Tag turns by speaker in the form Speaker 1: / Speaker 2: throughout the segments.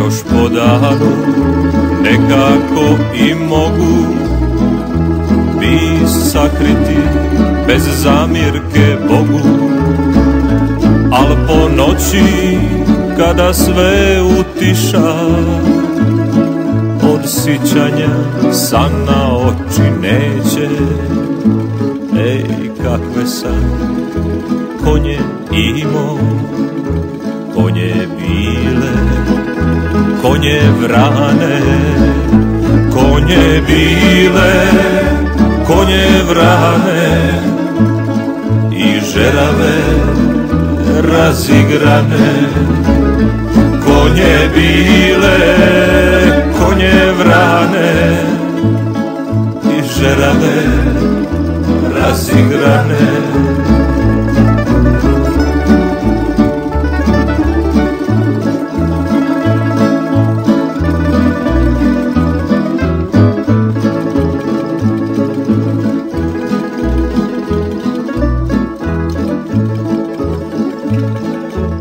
Speaker 1: još po danu nekako i mogu bi sakriti bez zamjerke Bogu, al po noći kada sve utiša, od sićanja san na oči neće. Ej, kakve sam konje imo, konje bile, konje vrane, konje bile, konje vrane i žerave razigrane. Konje bile, konje vrane i žerave razigrane.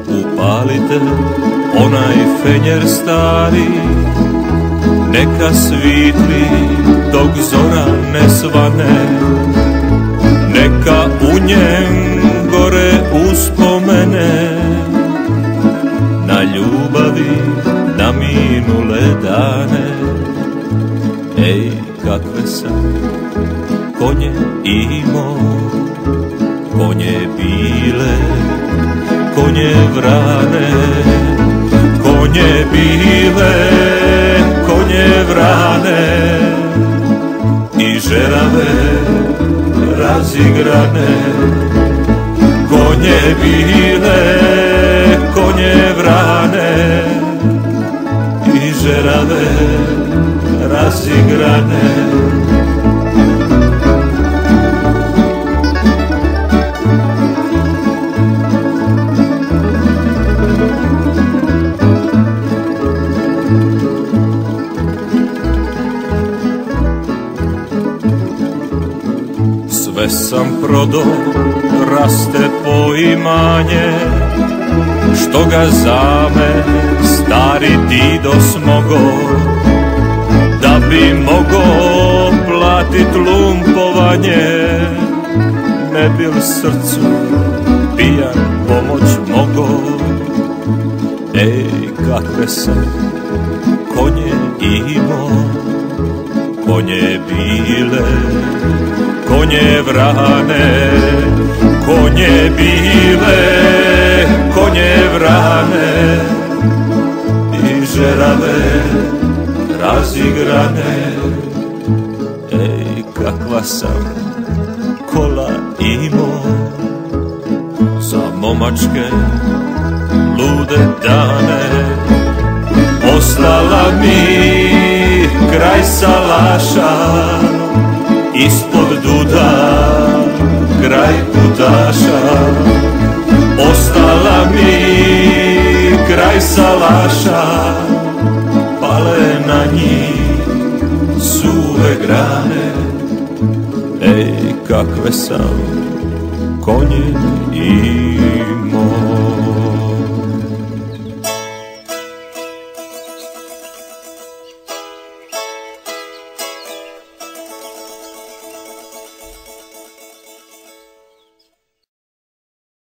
Speaker 1: Upalite onaj fenjer stari, neka svitli dok zora ne svane, neka u njem gore uspomene na ljubavi, na minule dane. Ej, kakve sam konje imo, konje bile, konje vrane, konje bile, konje vrane i žerave razigrane. Konje bile, konje vrane i žerave razigrane. Sve sam prodo, raste poimanje, što ga zame stari dido smogo, da bi mogo platit lumpovanje, ne bil srcu pijan pomoć mogo. Ej, kakve sam konje imo, konje bile, konje vrane, konje bile, konje vrane i žerave razigrane. Ej, kakva sam kola imo, za momačke lude dane, poslala mi kraj salaša, ispod duda kraj putaša. Ostala mi kraj salaša, pale na njih suve grane. Ej, kakve sam konje i